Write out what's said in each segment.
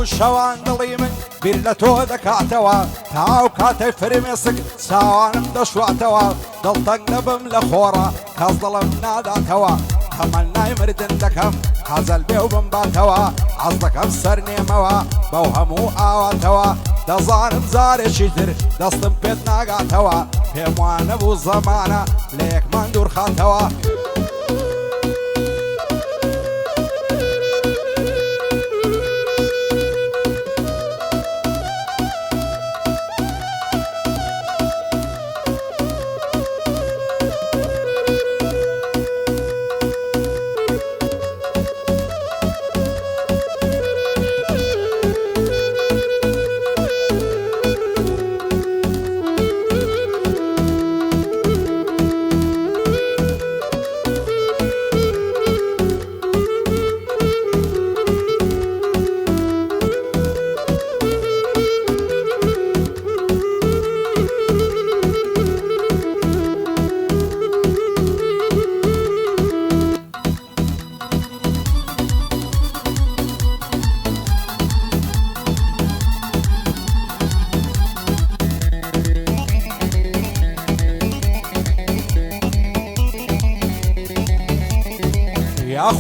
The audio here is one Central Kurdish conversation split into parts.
هەموو شەوان دڵی من بیر لە تۆ دەکاتەوە تاو کاتەی فرمێسک چاوانم دەشواتەوە دڵتەنگ دەبم لە خۆڕە کەس دڵم ناداتەوە تەمەنای مردن دەکەم حەزەل بێ و بمباتەوە حەز دەکەم سەر نێمەوە بەو هەموو ئاواتەوە دەزانم زارێکی تر دەستم پێت ناگاتەوە پێم وانە بوو زەمانە لە یەکمان دوورخاتەوە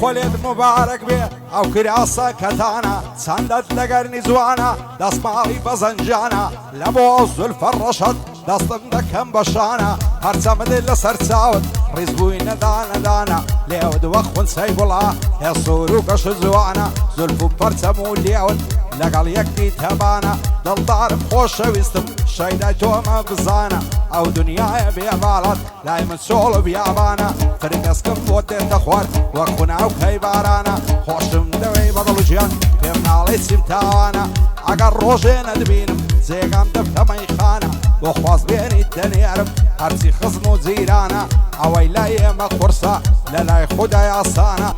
خۆلێت مبارەک بێ ئەو کراسە کەتانە چەندەت لەگەرنی جوانە دەستماڵی بەزەنجانە لە بۆ زولفە ڕەشەت دەستم دەکەم بەشانە هەرچەمدت لەسەر چاوت ڕیزبووی نەدانەدانە لێو دووە خونچەی بڵا هێسوور و گەش جوانە زولف و پەرچەم و لێوت لەگەڵ یەکدی تەبانە دڵدارم خۆشەویستم شەیدای تۆمە بزانە ئەو دنیایە بێباڵەت لای من چۆڵ و بیابانە فرمێسکم بۆ تێتە خوارد وەک خوناو کەی بارانە خۆشم دەوێی بەدڵ و ژیان پێم ناڵێ چیم تاوانە ئەگەر ڕۆژێ نەدبینم جێگام دەبتەمەی خانە بۆ خواست بێنیت دەنێرم هەرچی خزم و جیرانە ئەوەی لای ئێمە قورسە لە لای خودای ئاسانە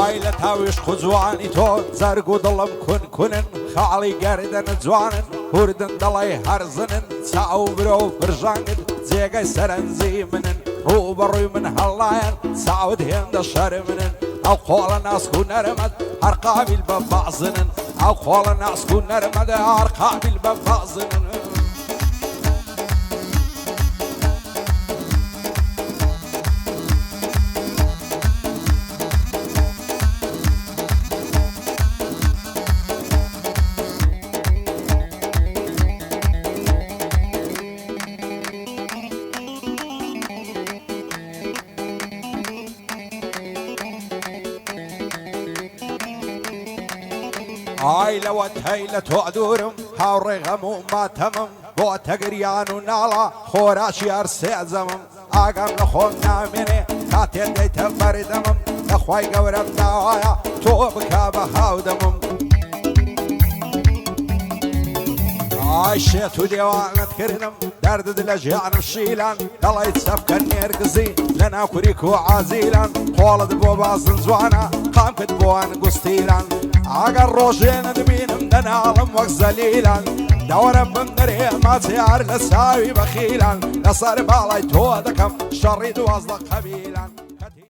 ئای لە تاویش خوجوانی تۆ زەرگ و دڵم کونکونن خاڵی گەردەن جوانن هوردن دەڵی هەرزنن چاو برۆ و فرژانت جێگەی سەرنجی منن ڕوو بەڕووی من هەڵایەن چاوت هێندە شەرمنن ئەو خۆڵە ناسک و نەرمەد هەر قابل بە بەعزنن ئەو خۆڵە ناسک و نەرمەدە هەر قابل بە بەعزنن ئای لەوەت هەی لە تۆ دوورم هاوڕێ غەم و ماتەمم بۆ تەگریان و ناڵە خۆراشی هەر سێزەمم ئاگام لە خۆم نامێنێ کاتێن دەیتە بەردەمم لەخوای گەورەم داوایە تۆ بکا بە هاودەمم عايشت وديوانت كرنم درد دلجان شيلان يلا يتسبك النيرقزي لنا كريكو عازيلا خولد بوباز زوانا قام كتبوان قستيلا عقر روشين دمين مدنا عالم وقزليلا دورا من دريه ما تيار لساوي بخيلا نصر بالاي تو دكم شريد واصدق قبيلا